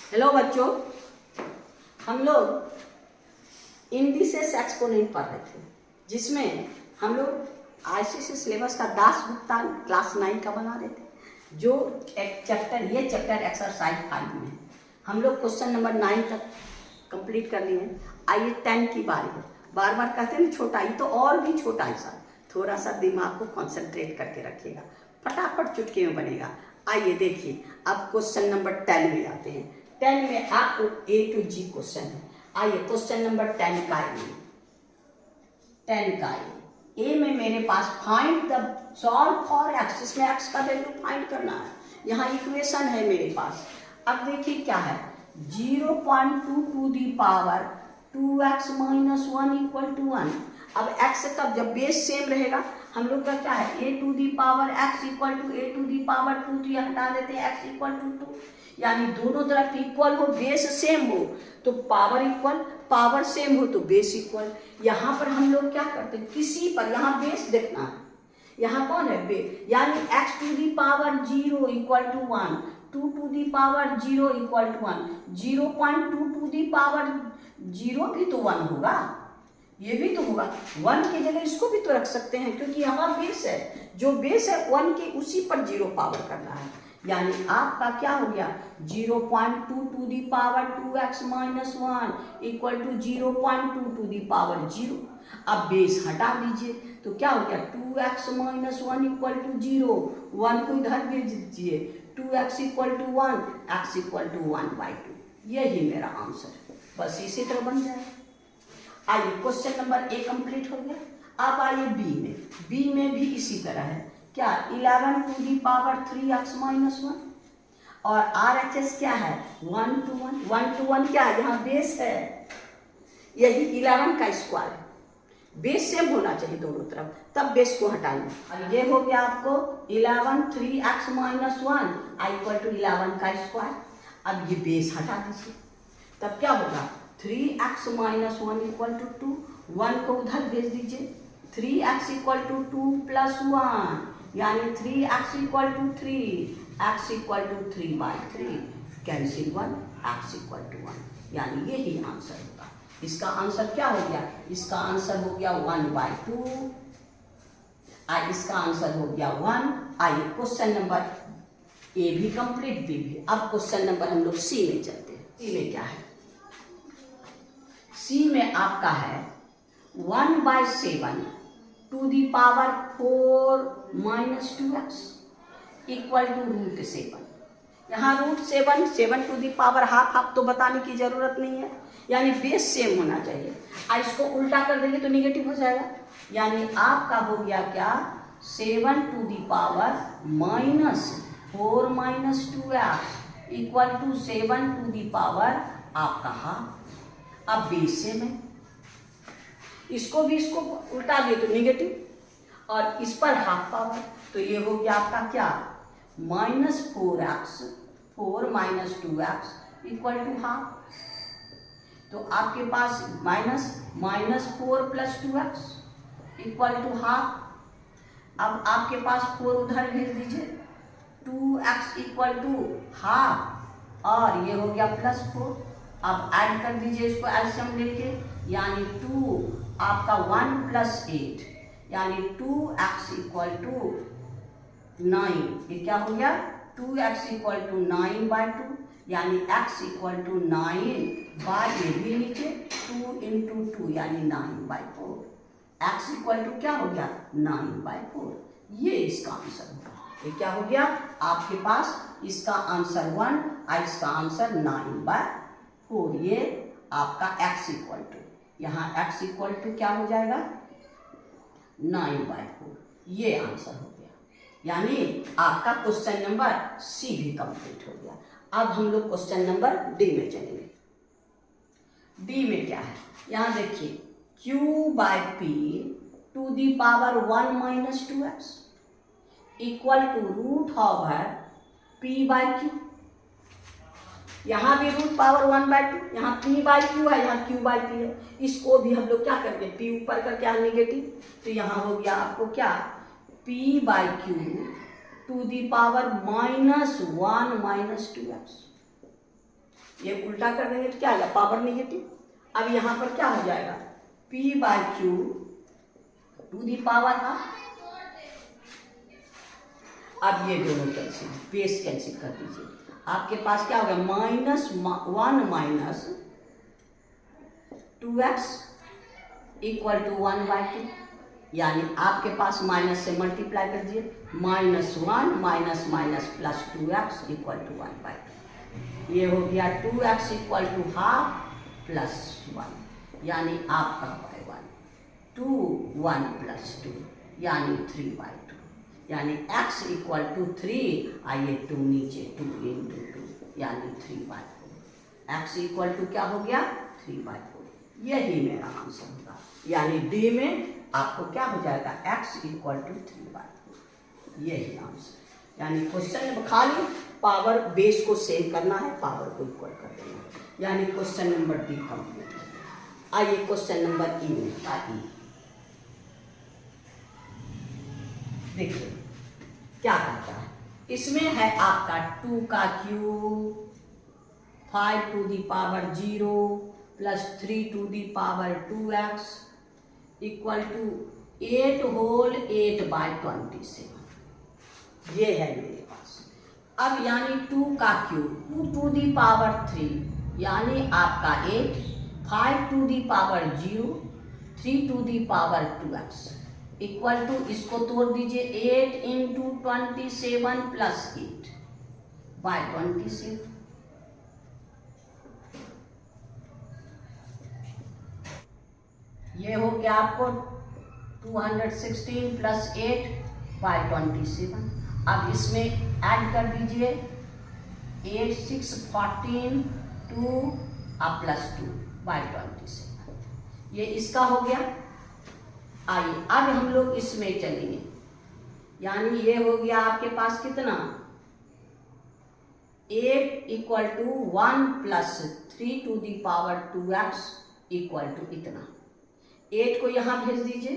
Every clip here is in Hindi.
हेलो बच्चों, हम लोग इंडिसेस एक्सपोनेंट पढ़ रहे थे, जिसमें हम लोग आईसीएसई सिलेबस का दासगुप्ता क्लास 9 का बना रहे थे। जो एक ये चैप्टर एक्सरसाइज 5 में है। हम लोग क्वेश्चन नंबर 9 तक कंप्लीट कर लिए हैं। आइए 10 की बारी है। बार बार कहते हैं ना छोटा, ये तो और भी छोटा है सर। थोड़ा सा दिमाग को कॉन्सेंट्रेट करके रखिएगा, फटाफट चुटकी में बनेगा। आइए देखिए, अब क्वेश्चन नंबर 10 में आते हैं। 10 में आपको A to G क्वेश्चन है। आइए क्वेश्चन नंबर 10 का ए में मेरे पास find the solve for x, इसमें एक्स का वैल्यू फाइंड करना है। यहाँ इक्वेशन है मेरे पास। अब देखिए क्या है, 0.2 to the power 2x minus 1 equal to 1। अब x का जब बेस सेम रहेगा, हम लोग का क्या है, a to the power x equal to a to the power 2, तो यह हटा देते हैं x इक्वल टू 2। यानी दोनों तरफ इक्वल हो, बेस सेम हो तो पावर इक्वल, पावर सेम हो तो बेस इक्वल। यहाँ पर हम लोग क्या करते हैं, किसी पर यहाँ बेस देखना है। यहाँ कौन है बेस, यानी x to the power 0 equal to 1, 2 to the power 0 equal to 1, 0.2 to the power 0 भी तो 1 होगा, ये भी तो होगा। 1 की जगह इसको भी तो रख सकते हैं, क्योंकि यहाँ बेस है, जो बेस है 1 के उसी पर 0 पावर करना है। यानी आपका क्या हो गया, 0.2 to the power 2x minus 1 equal to 0.2 to the power 0। अब बेस हटा दीजिए तो क्या हो गया, 2x माइनस 1 इक्वल टू 0, 1 को इधर भेज दीजिए, 2x equal to 1, x equal to 1/2। यही मेरा आंसर है। बस इसी तरह बन जाए। आइए क्वेश्चन नंबर ए कंप्लीट हो गया। अब आइए बी में भी इसी तरह है। क्या 11 to the power 3x minus 1 और RHS क्या है 1 to 1। 1 to 1 क्या है, यहाँ बेस है, यही 11 का स्क्वायर है। बेस सेम होना चाहिए दोनों तरफ, तब बेस को हटाएंगे। और ये हो गया आपको 11 3x माइनस 1 इक्वल टू 11 का स्क्वायर। अब ये बेस हटा दीजिए, तब क्या होगा, 3x माइनस 1 इक्वल टू 2, 1 को उधर भेज दीजिए, 3x इक्वल टू 2 प्लस 1, यानी 3x equal to 3, x equal to 3/3, cancel 1, x equal to 1, यानी यही आंसर होगा। इसका आंसर क्या हो गया, इसका आंसर हो गया 1/2, इसका आंसर हो गया 1। आइए क्वेश्चन नंबर ए भी कंप्लीट, बी भी। अब क्वेश्चन नंबर हम लोग सी में चलते हैं। सी में क्या है, सी में आपका है 1/7 to the power 4 minus 2x equal to √7। यहाँ √7, 7 टू दी पावर हाफ तो बताने की जरूरत नहीं है, यानी बेस सेम होना चाहिए। इसको उल्टा कर देंगे तो निगेटिव हो जाएगा, यानी आपका हो गया क्या, 7 to the power minus 4 minus 2x equal to 7 to the power आपका हाफ। अब बेस सेम है, इसको भी इसको उल्टा दिए तो निगेटिव, और इस पर हाफ पावर, तो ये हो गया आपका क्या, -4x 4 minus 2x equal to half. तो आपके पास -4 plus 2x equal to half. अब आपके पास 4 उधर भेज दीजिए, 2x इक्वल टू हाफ, और ये हो गया +4। अब ऐड कर दीजिए इसको एलसीएम लेके, यानी 2 आपका 1 प्लस 8, यानी 2x इक्वल टू 9। ये क्या हो गया, 2x इक्वल टू 9/2, यानी x इक्वल टू 9 ये भी नीचे 2 इंटू 2 यानी 9/4। x इक्वल टू क्या हो गया, 9/4। ये इसका आंसर होगा। ये क्या हो गया आपके पास, इसका आंसर 1 और इसका आंसर 9/4। ये आपका x इक्वल टू, यहाँ x इक्वल टू क्या हो जाएगा, 9/4। ये आंसर हो गया, यानी आपका क्वेश्चन नंबर सी भी कंप्लीट हो गया। अब हम लोग क्वेश्चन नंबर डी में चलेंगे। डी में क्या है, यहाँ देखिए q/p to the power 1 minus 2x equal to √p/q। यहाँ भी √1/2, यहाँ p/q है, यहाँ q/p है। इसको भी हम लोग क्या करके, p ऊपर करके यहाँ निगेटिव, तो यहाँ हो गया आपको क्या, p/q to the power -1 minus 2x ये उल्टा कर देंगे तो क्या आएगा, पावर नेगेटिव। अब यहाँ पर क्या हो जाएगा, p/q to the power half. अब ये दोनों कैंसिल, बेस कैंसिल कर दीजिए, आपके पास क्या हो गया, -1 - 2x इक्वल टू 1/2, यानी आपके पास माइनस से मल्टीप्लाई कर दिए, -1 minus minus plus 2x equal to 1/2। ये हो गया 2x equal to half plus 1, यानी आपका बाय 1, 2 1 + 2 यानी 3/2, यानी x इक्वल टू 3, आइए 2 नीचे, 2 × 2 यानी 3/4। x इक्वल टू क्या हो गया, 3/4। यही मेरा आंसर होगा, यानी डी में आपको क्या हो जाएगा, x इक्वल टू 3/4। यही आंसर, यानी क्वेश्चन खाली पावर बेस को सेम करना है, पावर को इक्वल कर देना है, यानी क्वेश्चन नंबर डी कंप्लीट हो गया। आइए क्वेश्चन नंबर ई में आइए, देखिए क्या कहता है। इसमें है आपका 2 का cube, 5 to the power 0 plus 3 to the power 2x equal to 8 whole 8/27। ये है मेरे पास। अब यानी 2 का क्यूब 2 टू दी पावर 3 यानी आपका 8, 5 to the power 0, 3 to the power 2x equal to, इसको तोड़ दीजिए, 8 × 27 + 8/27। ये हो गया आपको 216 + 8/27। अब इसमें ऐड कर दीजिए 8 6 14 2 + 2/27। ये इसका हो गया। आइए अब हम लोग इसमें चलेंगे, यानी ये हो गया आपके पास कितना, 8 equal to 1 + 3 to the power 2x equal to इतना। 8 को यहाँ भेज दीजिए,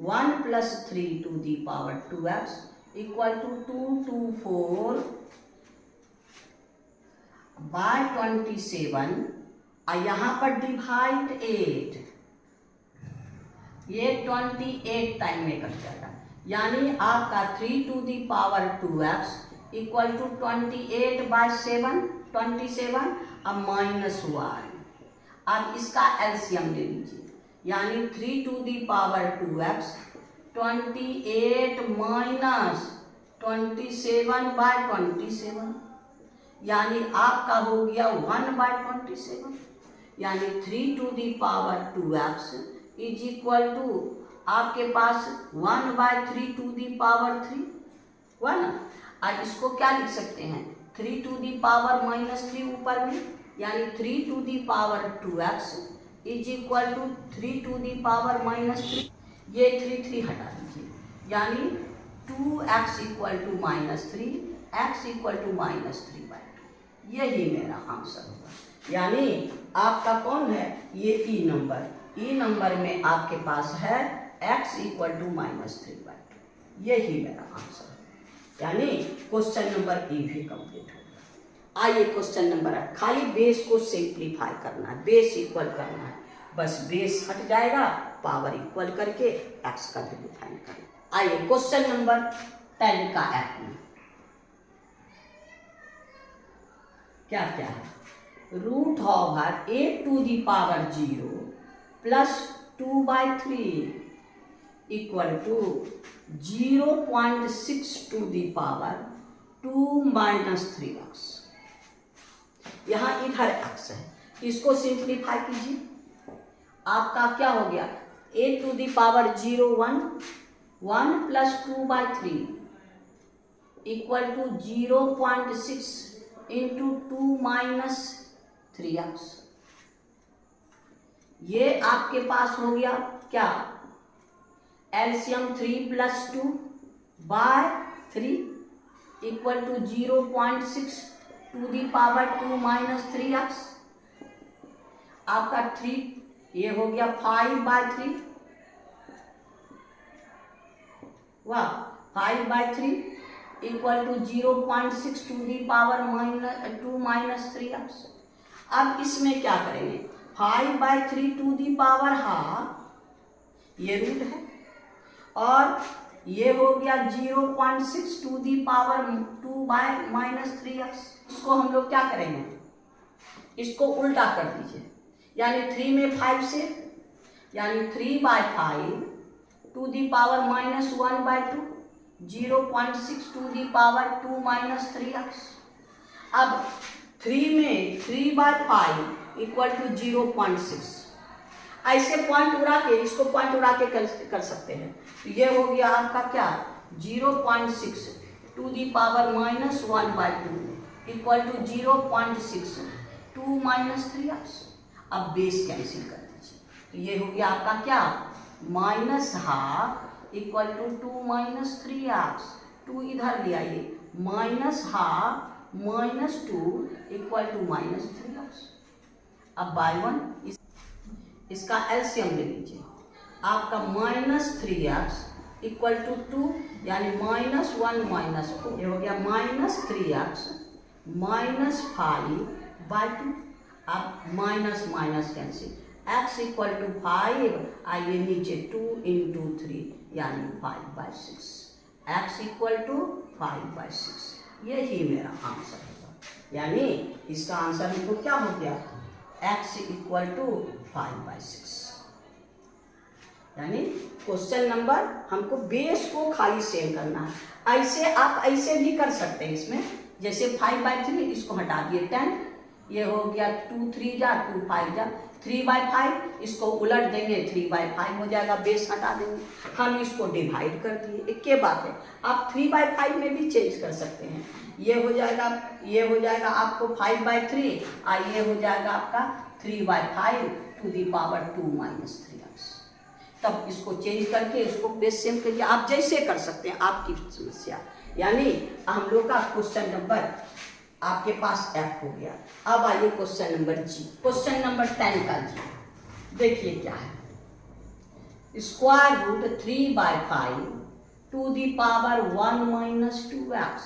1 + 3 to the power 2x equal to 224/27 और यहाँ पर डिवाइड 8, ये 28 टाइम में कट जाएगा, यानी आपका 3 to the power 2x equal to 28/7 27 और -1। अब इसका एलसीएम ले लीजिए, यानी 3 टू दी पावर 2x 28 - 27/27, यानी आपका हो गया 1/27, यानी 3 to the power 2x is equal to आपके पास 1/3 टू दी पावर 3 हुआ ना। और इसको क्या लिख सकते हैं, 3 टू दी पावर -3 ऊपर में, यानी 3 to the power 2x is equal to 3 to the power -3। ये 3 हटा दीजिए, यानी 2x equal to -3, x equal to -3/2। यही मेरा आंसर होगा, यानी आपका कौन है, ये ई नंबर। ई नंबर में आपके पास है x इक्वल टू -3/2। यही मेरा आंसर है, यानी क्वेश्चन नंबर ई भी कंप्लीट हो गया। आइए क्वेश्चन नंबर 8, खाली बेस को सिंप्लीफाई करना है, बेस इक्वल करना है, बस बेस हट जाएगा, पावर इक्वल करके x का वैल्यू फाइंड करना। आइए क्वेश्चन नंबर 10 का ऐप में क्या क्या है, √8 to the power 0 plus 2/3 equal to 0.6 to the power 2 - 3x। यहाँ इधर x है, इसको सिंप्लीफाई कीजिए, आपका क्या हो गया, 8 to the power 0 1 plus 2/3 equal to 0.6 × 2 - 3x। ये आपके पास हो गया क्या, LCM 3 + 2/3 equal to 0.6 to the power 2 - 3x। आपका 3 ये हो गया 5/3, वाह 5/3 equal to 0.6 to the power 2 - 3x। अब इसमें क्या करेंगे, 5/3 टू दी पावर हाफ, ये रूट है, और ये हो गया 0.6 टू दी पावर 2/-3x। इसको हम लोग क्या करेंगे, इसको उल्टा कर दीजिए, यानी 3 में 5 से, यानी 3/5 to the power -1/2, 0.6 to the power 2-3x। अब 3 में 3/5 इक्वल टू 0.6। ऐसे पॉइंट उड़ा के, इसको पॉइंट उड़ा के कर सकते हैं। तो ये हो गया आपका क्या, 0.6 to the power -1/2 equal to 0.6 2-3x। अब बेस कैंसिल कर दीजिए, तो ये हो गया आपका क्या, -12 इक्वल टू 2-3x। 2 इधर ले आइए, -12 -2 इक्वल टू -3x। अब बाय 1 इसका एलसीएम ले लीजिए, आपका -3x इक्वल टू 2, यानी -1 -4, ये हो गया -3x -5/2। अब minus minus cancel, x equal to 5, आइए नीचे 2 × 3 यानी 5/6, x इक्वल टू 5/6। यही मेरा आंसर होगा, यानी इसका आंसर हमको क्या हो गया, x इक्वल टू 5/6। यानी क्वेश्चन नंबर हमको बेस को खाली सेम करना है। ऐसे आप ऐसे भी कर सकते हैं, इसमें जैसे 5/3 इसको हटा दिए 10, ये हो गया 2 3 जा 2 5 जा 3/5, इसको उलट देंगे 3/5 हो जाएगा, बेस हटा देंगे, हम इसको डिवाइड कर दिए। एक के बात है, आप 3/5 में भी चेंज कर सकते हैं, ये हो जाएगा आपको 5/3, और ये हो जाएगा आपका 3/5 टू दी पावर 2-3x। तब इसको चेंज करके इसको बेस सेम करिए, आप जैसे कर सकते हैं, आपकी समस्या। यानी हम लोग का क्वेश्चन नंबर आपके पास F हो गया। अब आइए question number G, question number 10 का G देखिए क्या है, √3/5 to the power 1-2x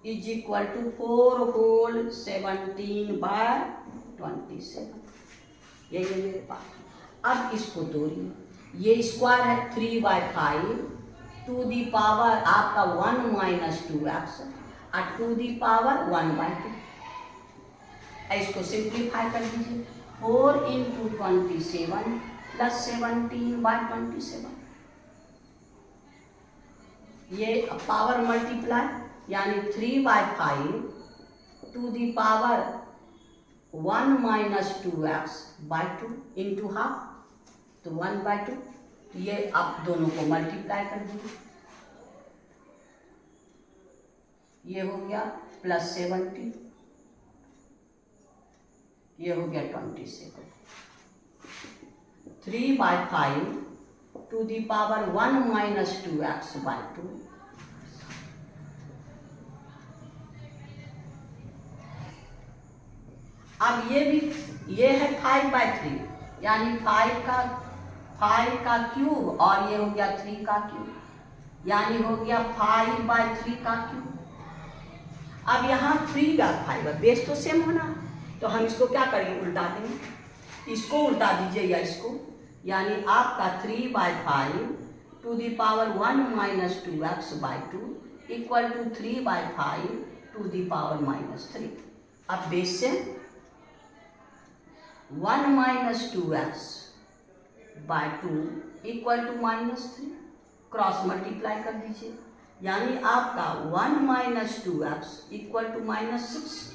is equal to 4 whole 17/27। यही है मेरे पास। अब इसको तोड़िए, ये स्क्वायर है 3/5 टू दी पावर आपका 1-2x और टू दी पावर 1/2। इसको सिंप्लीफाई कर दीजिए, 4 × 27 + 17/27। ये पावर मल्टीप्लाई, यानी 3/5 to the power 1-2x/2 into half, तो 1/2। ये आप दोनों को मल्टीप्लाई कर दीजिए, ये हो गया +17, ये हो गया 27। 3/5 टू दी पावर 1-2x/2। अब ये है 5/3, यानी 5 का क्यूब, और ये हो गया 3 का क्यूब, यानी हो गया 5/3 का क्यूब। अब यहाँ 3/5 बेस तो सेम होना, तो हम इसको क्या करेंगे, उल्टा देंगे, इसको उल्टा दीजिए या इसको, यानी आपका 3/5 to the power 1-2x/2 equal to 3/5 to the power -3। अब बेस से 1-2x/2 equal to -3, cross multiply कर दीजिए, यानी आपका 1-2x इक्वल टू -6,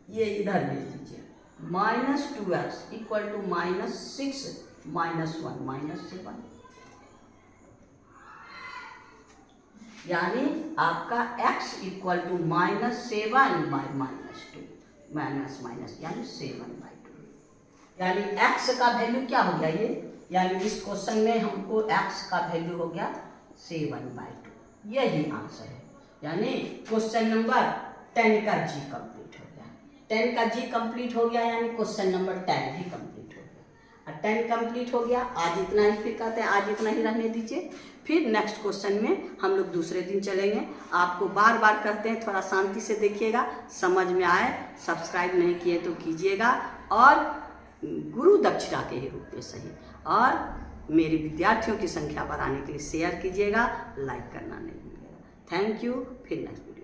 ये इधर ले लीजिए, -2x इक्वल टू -6 -1 -7, यानी आपका x इक्वल टू -7/-2 माइनस यानी 7/2, यानी x का वैल्यू क्या हो गया ये, यानी इस क्वेश्चन में हमको x का वैल्यू हो गया 7/2। यही आंसर है, यानी क्वेश्चन नंबर 10 का G कंप्लीट हो गया। 10 का G कंप्लीट हो गया, यानी क्वेश्चन नंबर 10 भी कंप्लीट हो गया। और 10 कंप्लीट हो गया। आज इतना ही, फिर कहते हैं आज इतना ही रहने दीजिए, फिर नेक्स्ट क्वेश्चन में हम लोग दूसरे दिन चलेंगे। आपको बार बार कहते हैं थोड़ा शांति से देखिएगा, समझ में आए। सब्सक्राइब नहीं किए तो कीजिएगा, और गुरु दक्षिणा के ही रूप में सही, और मेरे विद्यार्थियों की संख्या बढ़ाने के लिए शेयर कीजिएगा, लाइक करना नहीं भूलिएगा। Thank you. फिर नेक्स्ट वीडियो।